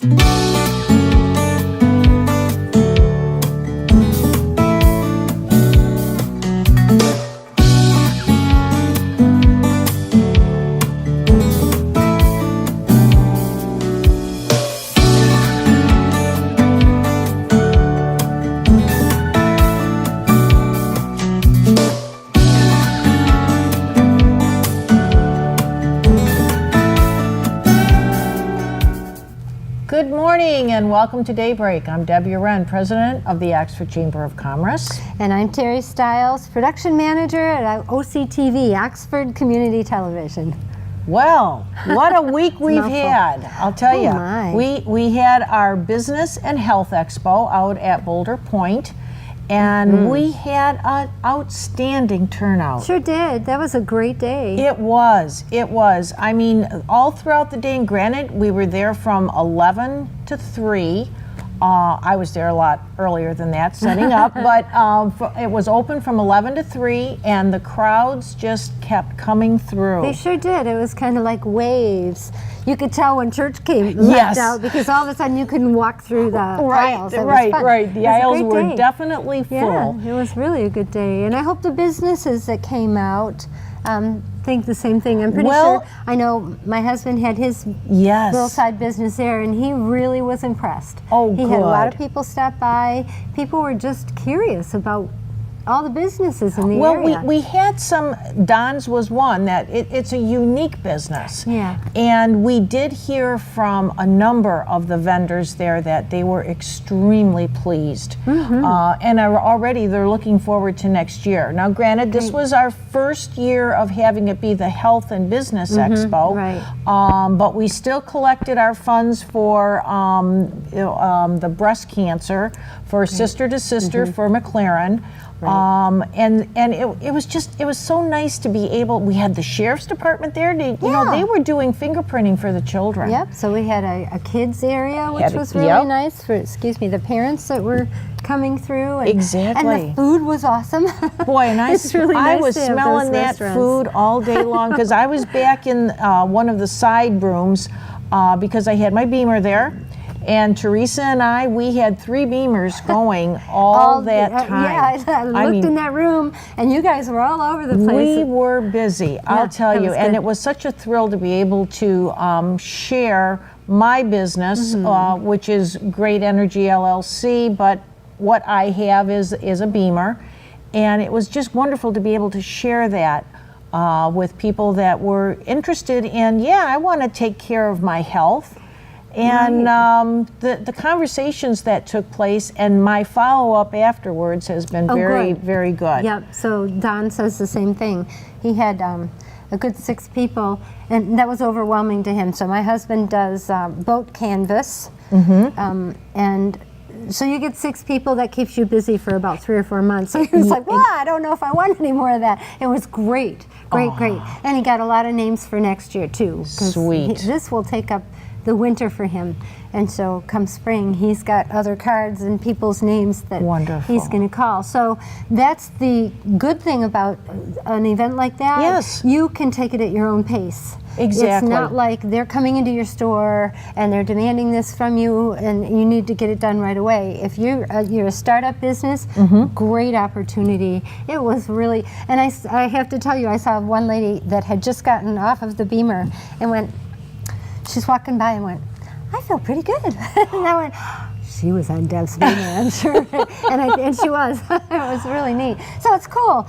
Good morning and welcome to DayBreak. I'm Debbie Wren, President of the Oxford Chamber of Commerce. And I'm Terry Stiles, Production Manager at OCTV, Oxford Community Television. Well, what a week we've had. I'll tell you. We had our Business and Health Expo out at Boulder Point, and we had an outstanding turnout. Sure did. That was a great day. It was. I mean, all throughout the day, and granted, we were there from 11 to 3. I was there a lot earlier than that, setting up, but it was open from 11 to 3, and the crowds just kept coming through. They sure did. It was kind of like waves. You could tell when church left out, because all of a sudden you couldn't walk through the aisles. Right. The aisles were definitely full. Yeah, it was really a good day, and I hope the businesses that came out think the same thing. I'm pretty sure. I know my husband had his little side business there, and he really was impressed. Oh, He had a lot of people stop by. People were just curious about all the businesses in the area. Well, we had some. Don's was one that it's a unique business. Yeah. And we did hear from a number of the vendors there that they were extremely pleased. And already they're looking forward to next year. Now, granted, this was our first year of having it be the Health and Business Expo. Right. But we still collected our funds for the breast cancer, for Sister to Sister, for McLaren. Right. And it was so nice to be able. We had the sheriff's department there. They were doing fingerprinting for the children. Yep. So we had a kids area, which was really nice for the parents that were coming through. And, exactly. And the food was awesome. Boy, and I was smelling that food all day long, because I was back in one of the side rooms because I had my Beamer there. And Teresa and I, we had 3 Beamers going all that time. Yeah, I looked in that room, and you guys were all over the place. We were busy, I'll tell you. And it was such a thrill to be able to share my business, which is Great Energy LLC, but what I have is a Beamer. And it was just wonderful to be able to share that with people that were interested in, I want to take care of my health. And the conversations that took place and my follow-up afterwards has been very good. Yep, so Don says the same thing. He had a good 6 people, and that was overwhelming to him. So my husband does boat canvas, and so you get 6 people, that keeps you busy for about 3 or 4 months. So he was like, well, I don't know if I want any more of that. It was great. And he got a lot of names for next year, too. Sweet. This will take up the winter for him, and so come spring he's got other cards and people's names that he's going to call. So that's the good thing about an event like that. Yes, you can take it at your own pace. Exactly. It's not like they're coming into your store and they're demanding this from you and you need to get it done right away. If you're a startup business, great opportunity. It was really, and I have to tell you, I saw one lady that had just gotten off of the Beamer and she's walking by and went, I feel pretty good. And I went, she was on Deb's Beamer, I'm sure. and she was. It was really neat. So it's cool.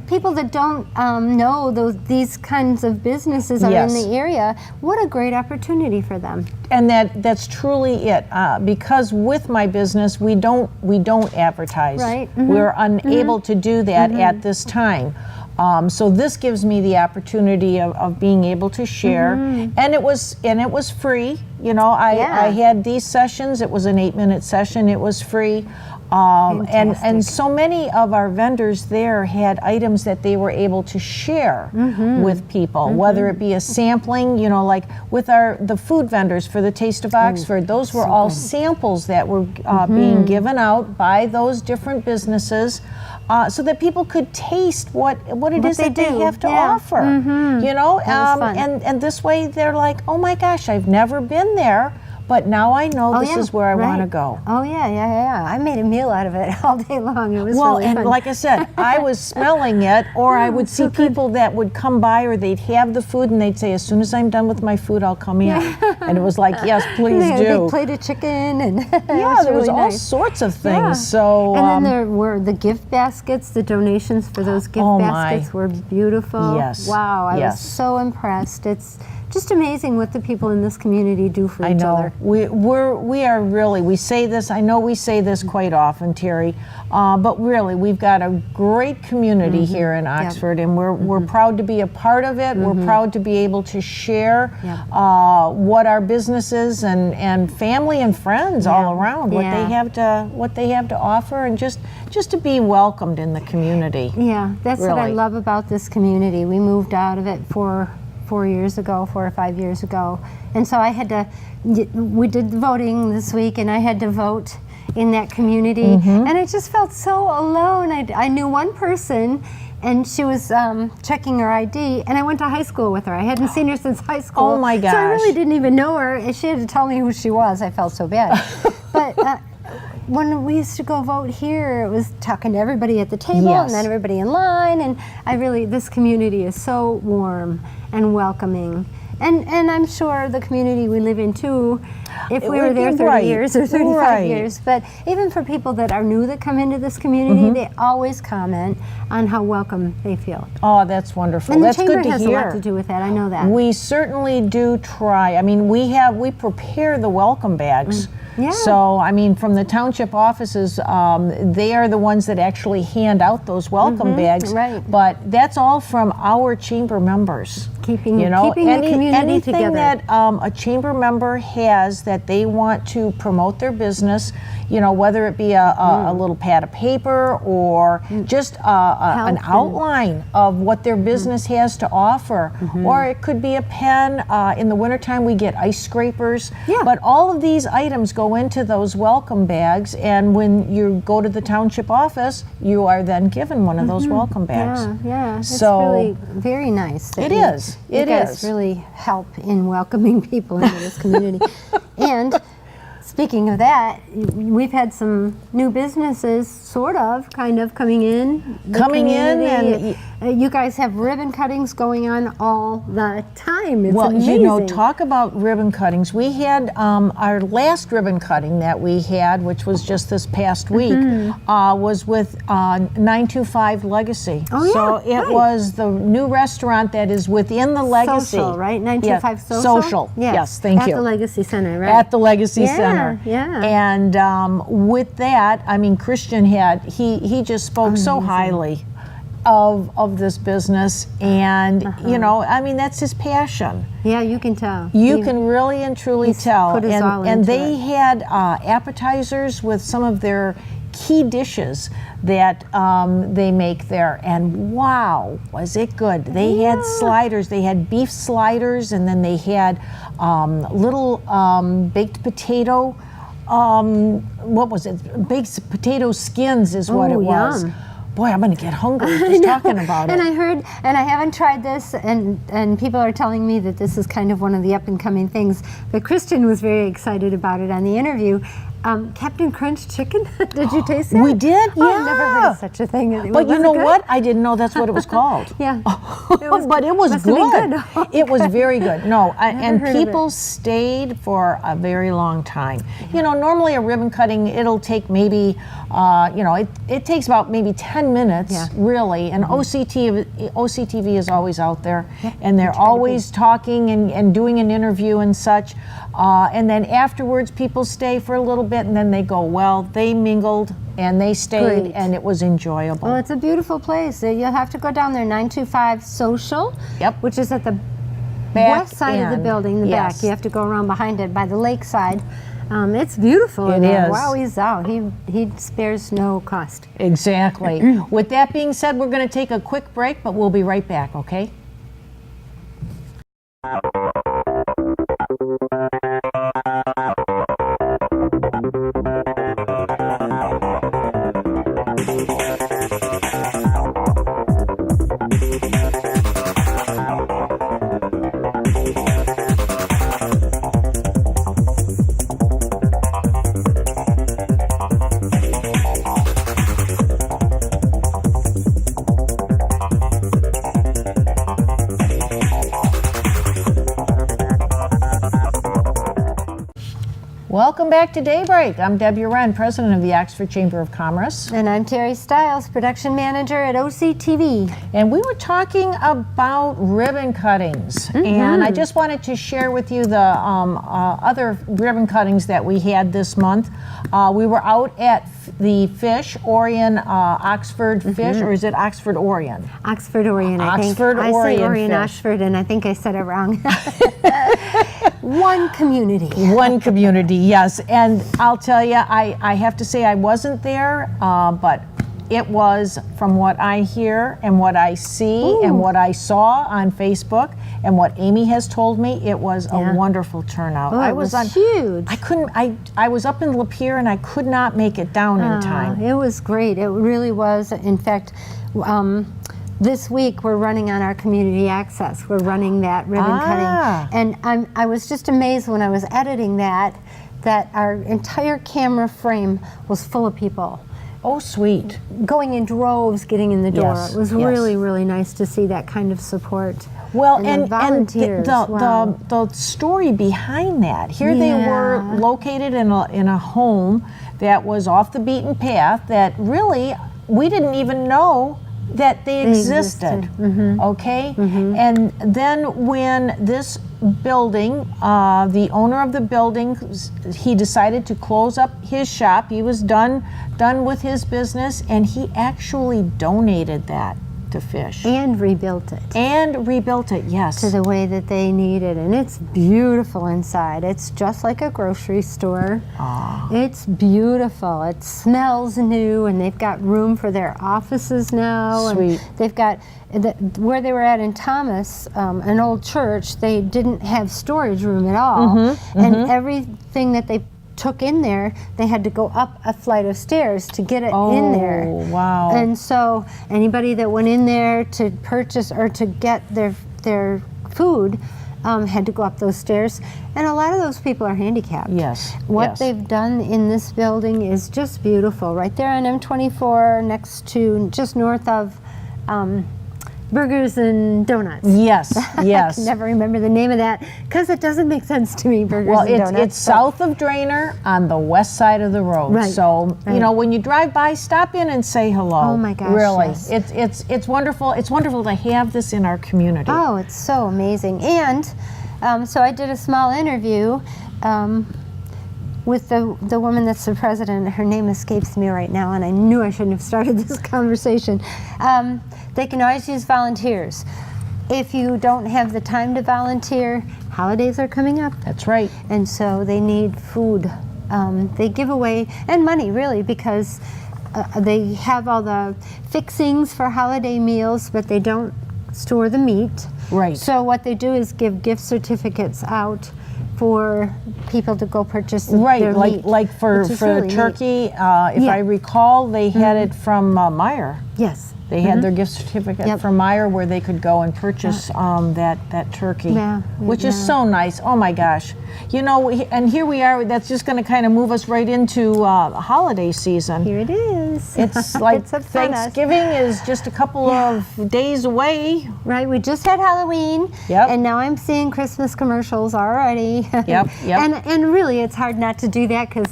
People that don't know these kinds of businesses are in the area, what a great opportunity for them. And that's truly it. Because with my business, we don't advertise. Right. We're unable to do that at this time. So this gives me the opportunity of being able to share, and it was free. You know, I had these sessions. It was an 8-minute session. It was free, and so many of our vendors there had items that they were able to share with people, whether it be a sampling. You know, like with the food vendors for the Taste of Oxford, those were all samples that were being given out by those different businesses. So that people could taste what it is that they have to offer, you know, and this way they're like, oh my gosh, I've never been there, but now I know Oh, this yeah, is where I want to right. go. Oh yeah. I made a meal out of it all day long. It was Well, really and fun. like I said, I was smelling it, or I would see so good. people that would come by, or they'd have the food, and they'd say, as soon as I'm done with my food, I'll come in. And it was like, yes, please They had a do. big plate of chicken, and Yeah, there was really all nice. sorts of things. Yeah. So, And then there were the gift baskets. The donations for those gift Oh, my. baskets were beautiful. Yes. Wow, I Yes. was so impressed. It's just amazing what the people in this community do for I each know other. we are really, we say this, I know we say this quite often, Terry, but really we've got a great community here in Oxford, and we're proud to be a part of it. We're proud to be able to share what our business is, and family and friends all around, what they have to offer, and just to be welcomed in the community. Yeah, that's what I Really. love about this community. We moved out of it 4 or 5 years ago, and so I had to. We did the voting this week, and I had to vote in that community, and I just felt so alone. I knew one person, and she was checking her ID, and I went to high school with her. I hadn't seen her since high school. Oh, my So I really gosh. didn't even know her, and she had to tell me who she was. I felt so bad. But when we used to go vote here, it was talking to everybody at the table, Yes. and then everybody in line, and this community is so warm and welcoming. And I'm sure the community we live in too, if It we were would be there 30 right. years or 35 Right. years, but even for people that are new that come into this community, they always comment on how welcome they feel. Oh, that's wonderful. And the That's chamber good to has hear. a lot to do with that, I know that. We certainly do try. I mean, we prepare the welcome bags. Yeah. So, I mean, from the township offices, they are the ones that actually hand out those welcome bags. right. But that's all from our chamber members. Keeping You know, the community anything together. that a chamber member has that they want to promote their business, you know, whether it be a little pad of paper or just an outline of what their business has to offer, or it could be a pen. In the wintertime, we get ice scrapers. Yeah. But all of these items go into those welcome bags, and when you go to the township office, you are then given one of those welcome bags. Yeah, it's So- really very nice. that It you- is. You It guys is. really help in welcoming people into this community. And speaking of that, we've had some new businesses, kind of, coming in. the Coming in community. You guys have ribbon cuttings going on all the time. It's Well, amazing. you know, talk about ribbon cuttings. We had our last ribbon cutting that we had, which was just this past week, was with 925 Legacy. Oh, yeah, So it right. was the new restaurant that is within the Legacy. Social, right? 925 Yeah, Social? Social, yes, thank you. At the Legacy Center, right? At the Legacy Yeah, Center. yeah. And with that, I mean, Christian he just spoke so highly of this business, and you know, I mean, that's his passion. Yeah, you can tell. You can really and truly he's tell. put his all And into they it. had appetizers with some of their key dishes that they make there, and wow, was it good. They had sliders. They had beef sliders, and then they had little baked potato, what was it? Baked potato skins is what it was. Yum. Boy, I'm going to get hungry just talking about And it. I heard, and I haven't tried this, and people are telling me that this is kind of one of the up and coming things. But Christian was very excited about it on the interview. Captain Crunch chicken. Did you taste that? We did, Oh, I've never heard yeah. of such a thing. But you Was it know good? what? I didn't know that's what it was called. Yeah. But it was must have been good. good. It was very good. No, and heard of people stayed for a very long time. You know, normally a ribbon cutting, it'll take maybe, you know, it takes about maybe 10 minutes, Yeah. really. And OCTV is always out there, and they're always talking and doing an interview and such. And then afterwards, people stay for a little bit, and then they go. Well, they mingled and they stayed, Great. and it was enjoyable. Well, it's a beautiful place. You'll have to go down there, 925 Social. Yep. Which is at the Back west side of the end. building, the Yes. back. You have to go around behind it by the lakeside. It's beautiful. It in there. is. Wow, he's out. He spares no cost. Exactly. With that being said, we're going to take a quick break, but we'll be right back, okay? Welcome back to Daybreak. I'm Debbie Wren, president of the Oxford Chamber of Commerce. And I'm Terry Stiles, production manager at OCTV. And we were talking about ribbon cuttings. And I just wanted to share with you the other ribbon cuttings that we had this month. We were out at the Fish, Orion, Oxford Fish, or is it Oxford Orion? Oxford Orion, I think. Oxford Orion I say Orion Fish. Oxford, and I think I said it wrong. One community. One community, yes. And I'll tell you, I have to say I wasn't there, but it was, from what I hear and what I see and what I saw on Facebook and what Amy has told me, it was a wonderful turnout. Oh, I it was on, huge. I was up in Lapeer and I could not make it down in time. It was great. It really was. In fact, this week we're running on our community access. We're running that ribbon cutting. And I was just amazed when I was editing that our entire camera frame was full of people. Oh, sweet. Going in droves, getting in the door. Yes, It was really, really nice to see that kind of support. Well, and the volunteers. The story behind that. Here they were located in a home that was off the beaten path that really we didn't even know that they existed. Okay? And then when this building, the owner of the building, he decided to close up his shop. He was done with his business, and he actually donated that to Fish. And rebuilt it. And rebuilt it, yes. To the way that they need it. And it's beautiful inside. It's just like a grocery store. It's beautiful. It smells new, and they've got room for their offices now. Sweet. And they've got, where they were at in Thomas, an old church, they didn't have storage room at all. And everything that they took in there, they had to go up a flight of stairs to get it in there. Oh, wow. And so anybody that went in there to purchase or to get their food had to go up those stairs. And a lot of those people are handicapped. Yes. What they've done in this building is just beautiful. Right there on M24, next to, just north of Burgers and Donuts. Yes, yes. I can never remember the name of that because it doesn't make sense to me, Burgers and Donuts. Well, it's south of Drainer on the west side of the road. Right, So, you know, when you drive by, stop in and say hello. Oh my gosh, really. yes. It's wonderful. It's wonderful to have this in our community. Oh, it's so amazing. And so I did a small interview with the woman that's the president. Her name escapes me right now, and I knew I shouldn't have started this conversation. They can always use volunteers. If you don't have the time to volunteer, holidays are coming up. That's right. And so they need food. They give away, and money really, because they have all the fixings for holiday meals, but they don't store the meat. Right. So what they do is give gift certificates out for people to go purchase their meat. Like for really turkey, if I recall, they had it from Meijer. Yes. They had their gift certificate from Meijer where they could go and purchase that turkey, which is so nice. Oh my gosh. You know, and here we are, that's just going to kind of move us right into holiday season. Here it is. It's like Thanksgiving is just a couple of days away. Right, we just had Halloween, and now I'm seeing Christmas commercials already. Yep. And really, it's hard not to do that because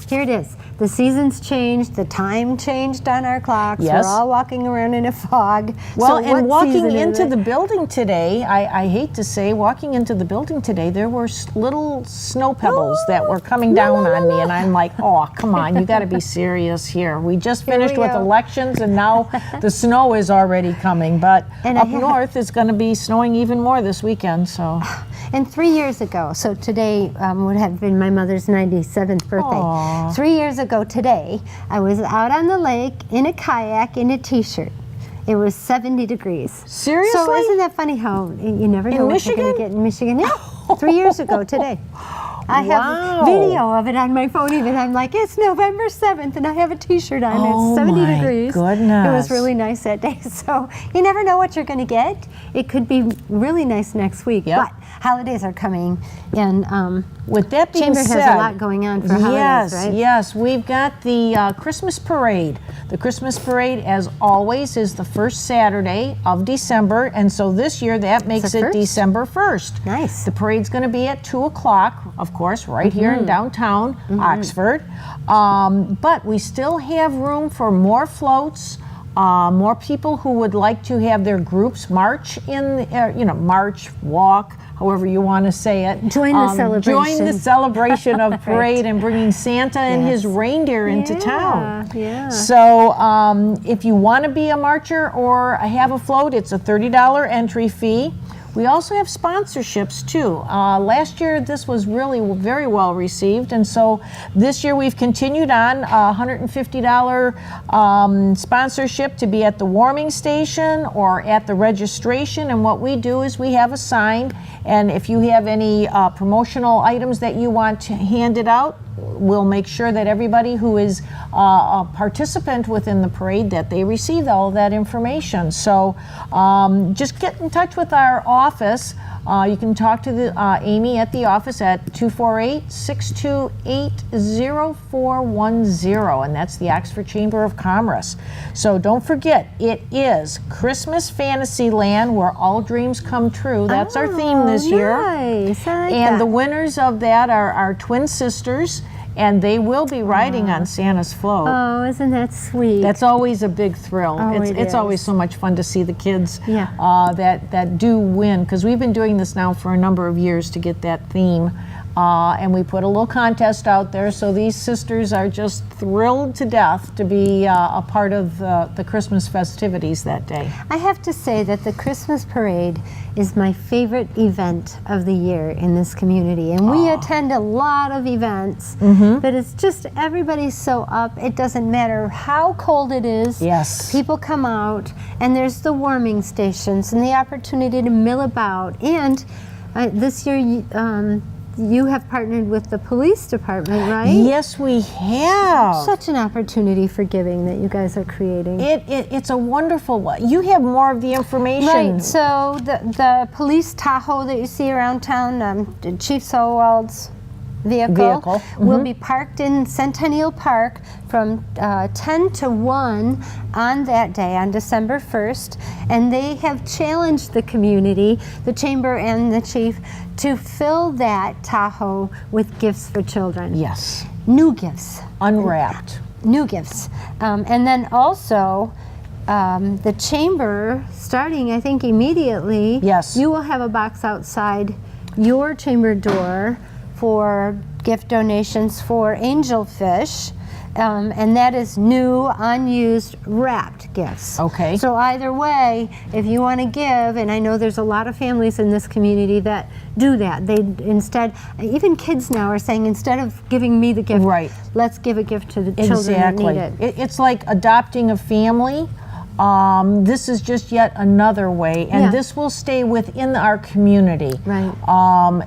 here it is. The seasons changed, the time changed on our clocks. Yes. We're all walking around in a fog. Well, so and walking into the building today, I hate to say, walking into the building today, there were little snow pebbles that were coming down on me, and I'm like, oh, come on, you got to be serious here. We just finished with elections, and now the snow is already coming, but up north it's going to be snowing even more this weekend, so. And 3 years ago, so today would have been my mother's 97th birthday. Aww. 3 years ago today, I was out on the lake in a kayak in a t-shirt. It was 70 degrees. Seriously? So isn't that funny how you never know what you're going to get in Michigan? Yeah, 3 years ago today. I have video of it on my phone even. I'm like, it's November 7th and I have a t-shirt on. It's 70 degrees. Goodness. It was really nice that day. So you never know what you're going to get. It could be really nice next week. But holidays are coming, and with that being Chamber said, has a lot going on for holidays, right? Yes, we've got the Christmas parade. The Christmas parade, as always, is the first Saturday of December, and so this year that makes it December 1st. Nice. The parade's going to be at 2 o'clock, of course, right here in downtown Oxford. But we still have room for more floats. More people who would like to have their groups march march, walk, however you want to say it. Join the celebration. Join the celebration of parade and bringing Santa and his reindeer into town. Yeah. So if you want to be a marcher or have a float, it's a $30 entry fee. We also have sponsorships too. Last year this was really very well received, and so this year we've continued on $150 sponsorship to be at the warming station or at the registration. And what we do is we have a sign, and if you have any promotional items that you want handed out, we'll make sure that everybody who is a participant within the parade, that they receive all of that information. So just get in touch with our office. You can talk to Amy at the office at 248-628-0410, and that's the Oxford Chamber of Commerce. So don't forget, it is Christmas Fantasyland, where all dreams come true. That's our theme this year. Nice. I like and that. the winners of that are our twin sisters, and they will be riding on Santa's float. Oh, isn't that sweet? That's always a big thrill. Oh, It's always so much fun to see the kids Yeah. that do win, because we've been doing this now for a number of years to get that theme. And we put a little contest out there, so these sisters are just thrilled to death to be a part of the Christmas festivities that day. I have to say that the Christmas parade is my favorite event of the year in this community. And we attend a lot of events, but it's just everybody's so up. It doesn't matter how cold it is. Yes. People come out, and there's the warming stations and the opportunity to mill about. And this year, you have partnered with the police department, right? Yes, we have. Such an opportunity for giving that you guys are creating. It's a wonderful one. You have more of the information. Right, so the police Tahoe that you see around town, Chief Sowald's vehicle will be parked in Centennial Park from 10 to 1 on that day, on December 1st, and they have challenged the community, the chamber and the chief, to fill that Tahoe with gifts for children. Yes. New gifts. Unwrapped. New gifts. And then also, the chamber, starting I think immediately, Yes. you will have a box outside your chamber door for gift donations for angelfish, and that is new, unused, wrapped gifts. Okay. So either way, if you want to give, and I know there's a lot of families in this community that do that. They instead, even kids now are saying, instead of giving me the gift, Right. let's give a gift to the children that need it. It's like adopting a family. This is just yet another way, and Yeah. this will stay within our community. Right.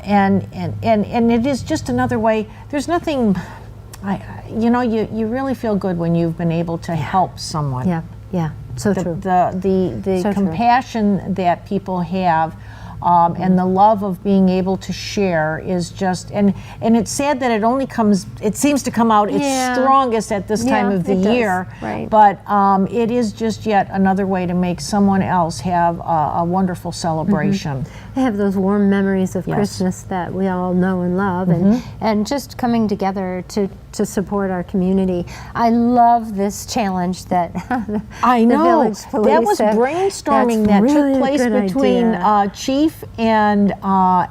And it is just another way. There's nothing, you really feel good when you've been able to help someone. Yeah, yeah, so true. The So true. compassion that people have. And the love of being able to share is just, and it's sad that it seems to come out its strongest at this time of the year. Right. But it is just yet another way to make someone else have a wonderful celebration. I have those warm memories of Yes. Christmas that we all know and love, and just coming together to support our community. I love this challenge that I know. the village police That was have. brainstorming That's that really took a place good between idea. Chief and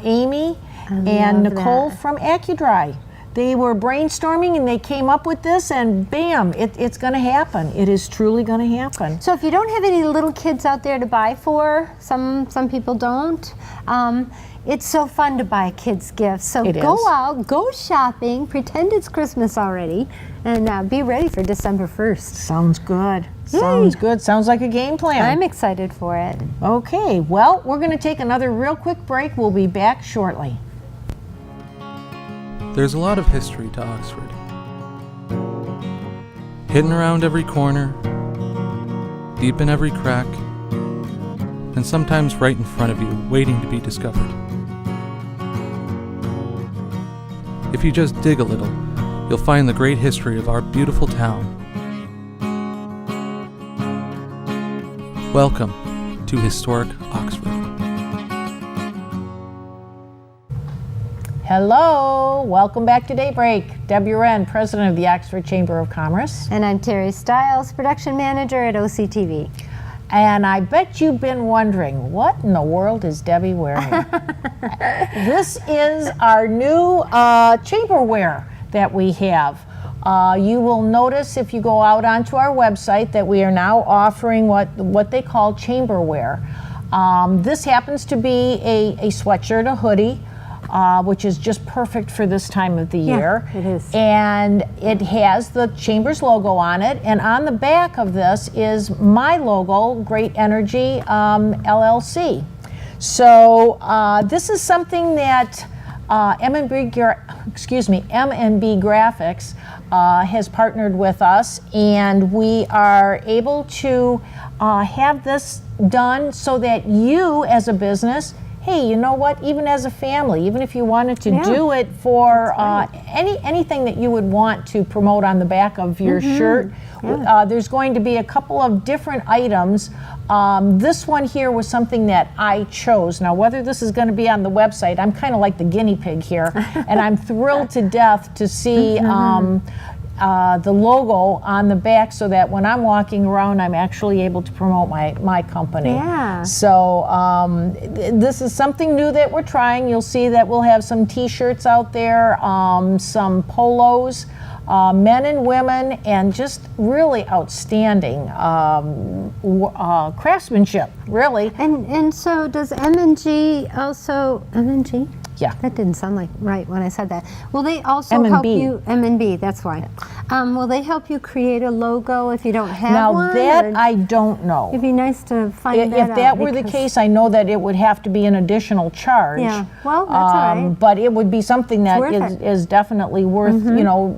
Amy and love Nicole that. from AccuDry. They were brainstorming and they came up with this, and bam, it's going to happen. It is truly going to happen. So if you don't have any little kids out there to buy for, some people don't, it's so fun to buy kids gifts. So It go is. out, go shopping, pretend it's Christmas already, and be ready for December 1st. Sounds good. Sounds good. Sounds like a game plan. I'm excited for it. Okay, well, we're going to take another real quick break. We'll be back shortly. There's a lot of history to Oxford. Hidden around every corner, deep in every crack, and sometimes right in front of you, waiting to be discovered. If you just dig a little, you'll find the great history of our beautiful town. Welcome to historic Oxford. Hello, welcome back to DayBreak. Debbie Wren, President of the Oxford Chamber of Commerce. And I'm Terry Stiles, Production Manager at OCTV. And I bet you've been wondering, what in the world is Debbie wearing? This is our new chamberware that we have. You will notice if you go out onto our website that we are now offering what they call chamberware. This happens to be a sweatshirt, a hoodie, which is just perfect for this time of the year. It is. And it has the Chambers logo on it, and on the back of this is my logo, Great Energy LLC. So this is something that M&B Graphics has partnered with us, and we are able to have this done so that you as a business, hey, you know what, even as a family, even if you wanted to do it for anything that you would want to promote on the back of your shirt, there's going to be a couple of different items. This one here was something that I chose. Now, whether this is going to be on the website, I'm kind of like the guinea pig here, and I'm thrilled to death to see the logo on the back so that when I'm walking around, I'm actually able to promote my company. Yeah. So this is something new that we're trying. You'll see that we'll have some t-shirts out there, some polos, men and women, and just really outstanding craftsmanship, really. And so does M&G also, M&G? Yeah. That didn't sound like right when I said that. Will they also M&B. help you, M&B, that's why. Will they help you create a logo if you don't have Now one? that I don't know. It'd be nice to find that out. If that were the case, I know that it would have to be an additional charge. Yeah, well, that's all right. But it would be something that worth is definitely worth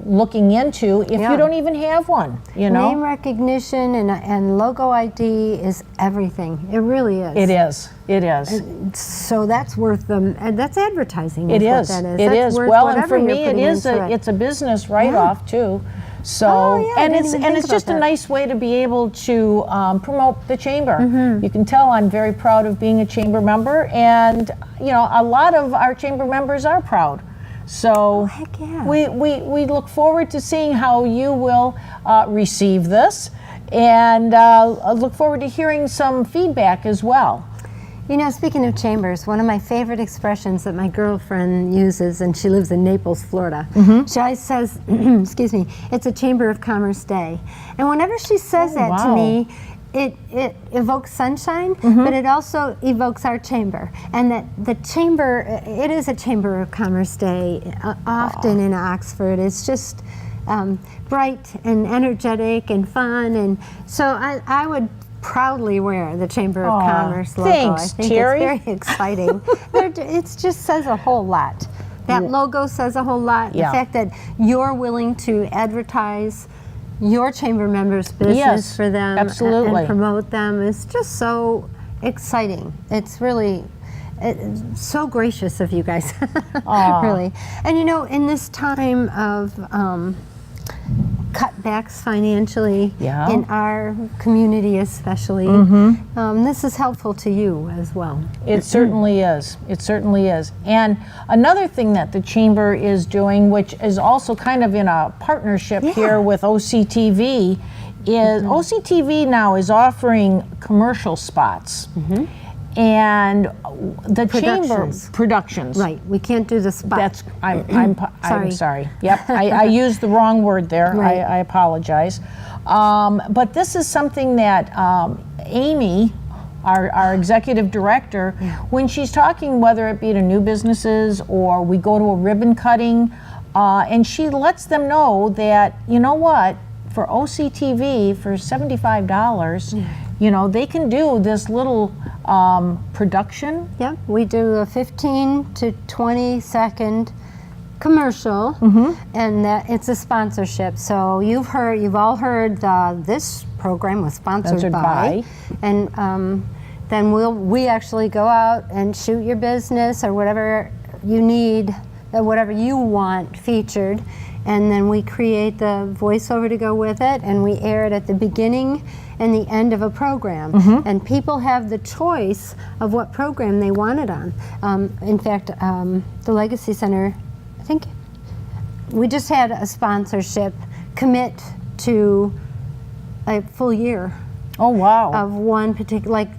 looking into if you don't even have one. Name recognition and logo ID is everything. It really is. It is. It is. So that's worth them. And that's advertising. It is. is. What that is. It That's is. worth Well, and whatever for you're me, it putting is. into It's a business write-off too. So, I and didn't even it's think just a about nice way to be able to promote the chamber. Mm-hmm. You can tell I'm very proud of being a chamber member, and a lot of our chamber members are proud. So heck yeah. we look forward to seeing how you will receive this, and I look forward to hearing some feedback as well. Speaking of chambers, one of my favorite expressions that my girlfriend uses, and she lives in Naples, Florida, she always says, excuse me, it's a Chamber of Commerce day. And whenever she says that to me, it evokes sunshine, but it also evokes our chamber. And that the chamber, it is a Chamber of Commerce day, often in Oxford. It's just bright and energetic and fun. And so I would proudly wear the Chamber of Commerce logo. Thanks, I think Terry. it's very exciting. It just says a whole lot. That logo says a whole lot. Yeah. The fact that you're willing to advertise your chamber members' business for them absolutely. and promote them is just so exciting. It's really so gracious of you guys, really. And in this time of cutbacks financially in our community especially, this is helpful to you as well. It certainly is. It certainly is. And another thing that the Chamber is doing, which is also kind of in a partnership here with OCTV, is OCTV now is offering commercial spots. And the Chamber productions. Right, we can't do the spot. I'm sorry. Yep, I used the wrong word there. Right. I apologize. But this is something that Amy, our executive director, when she's talking, whether it be to new businesses or we go to a ribbon cutting, and she lets them know that, you know what, for OCTV, for $75, they can do this little production. Yep, we do a 15 to 20 second commercial, and that it's a sponsorship. So you've all heard this program was sponsored by, and then we actually go out and shoot your business or whatever you need whatever you want featured, and then we create the voiceover to go with it, and we air it at the beginning and the end of a program. And people have the choice of what program they want it on. In fact, the Legacy Center, I think we just had a sponsorship commit to a full year. Oh, wow. Of one particular, like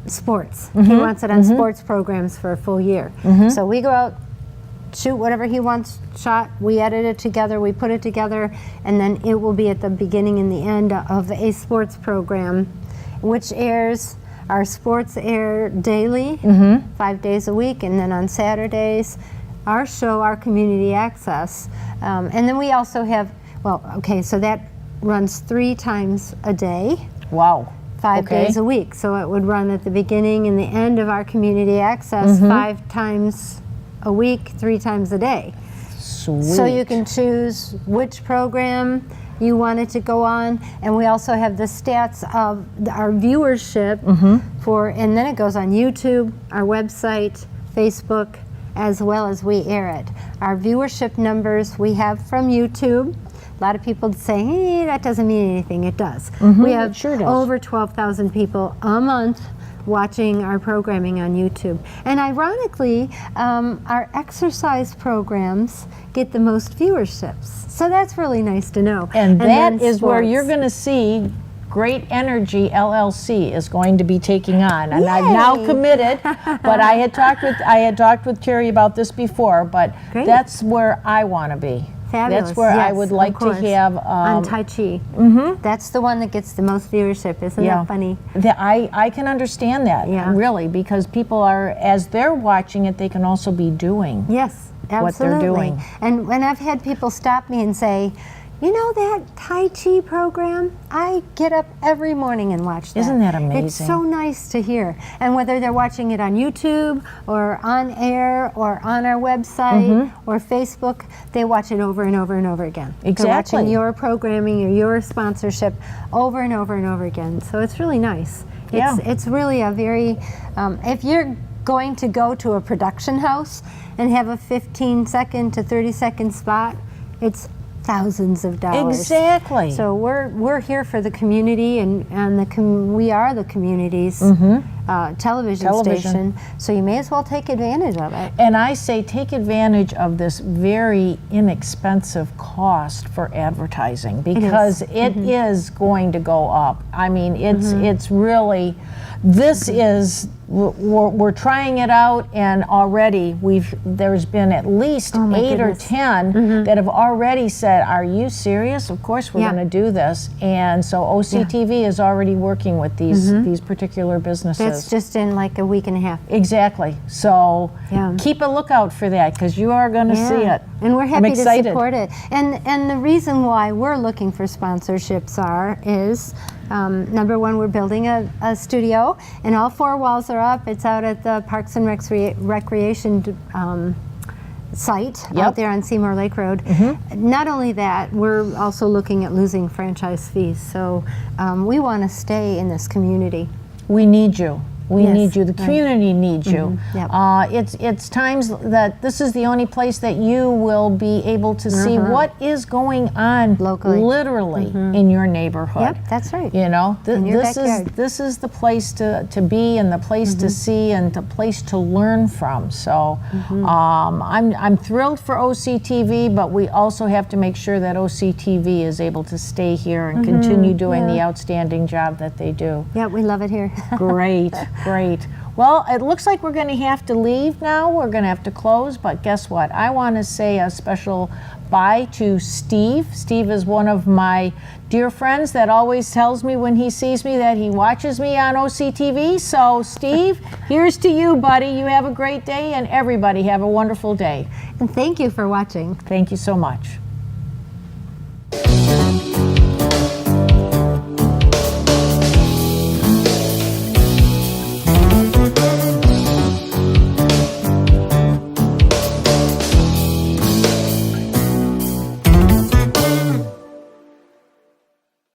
sports. He wants it on sports programs for a full year. So we go out, shoot whatever he wants shot, we edit it together, we put it together, and then it will be at the beginning and the end of a sports program, which airs, our sports air daily, 5 days a week, and then on Saturdays, our show, our community access. And then we also have, well, okay, so that runs 3 times a day. Wow. 5 days a week. So it would run at the beginning and the end of our community access 5 times a week, 3 times a day. Sweet. So you can choose which program you want it to go on, and we also have the stats of our viewership for, and then it goes on YouTube, our website, Facebook, as well as we air it. Our viewership numbers we have from YouTube. A lot of people say, hey, that doesn't mean anything. It does. We have over 12,000 people a month watching our programming on YouTube. And ironically, our exercise programs get the most viewerships. So that's really nice to know. And that is where you're going to see Great Energy LLC is going to be taking on, and I've now committed. But I had talked with Terry about this before. But that's where I want to be. Fabulous. That's where I would like to have on Tai Chi. That's the one that gets the most viewership. Isn't that funny? I can understand that really, because people are, as they're watching it, they can also be doing absolutely. what they're doing. And when I've had people stop me and say, you know that Tai Chi program? I get up every morning and watch that. Isn't that amazing? It's so nice to hear. And whether they're watching it on YouTube or on air or on our website or Facebook, they watch it over and over and over again. Exactly. They're watching your programming or your sponsorship over and over and over again. So it's really nice. It's really a very, if you're going to go to a production house and have a 15-second to 30-second spot, it's thousands of dollars. Exactly. So we're here for the community, and we are the community's television station. So you may as well take advantage of it. And I say take advantage of this very inexpensive cost for advertising, because it is going to go up. I mean, it's really, this is, we're trying it out, and already there's been at least 8 or 10 that have already said, are you serious? Of course we're going to do this. And so OCTV is already working with these particular businesses. That's just in like a week and a half. Exactly. So keep a lookout for that, because you are going to see it. And we're happy to support it. And the reason why we're looking for sponsorships is number one, we're building a studio, and all 4 walls are up. It's out at the Parks and Recreation site out there on Seymour Lake Road. Not only that, we're also looking at losing franchise fees. So we want to stay in this community. We need you. We need you. The community needs you. It's times that this is the only place that you will be able to see what is going on locally, literally in your neighborhood. Yep, that's right. You know, this is the place to be, and the place to see, and the place to learn from. So I'm thrilled for OCTV, but we also have to make sure that OCTV is able to stay here and continue doing the outstanding job that they do. Yeah, we love it here. Great. Great. Well, it looks like we're going to have to leave now. We're going to have to close, but guess what? I want to say a special bye to Steve. Steve is one of my dear friends that always tells me when he sees me that he watches me on OCTV. So, Steve, here's to you, buddy. You have a great day, and everybody have a wonderful day. And thank you for watching. Thank you so much.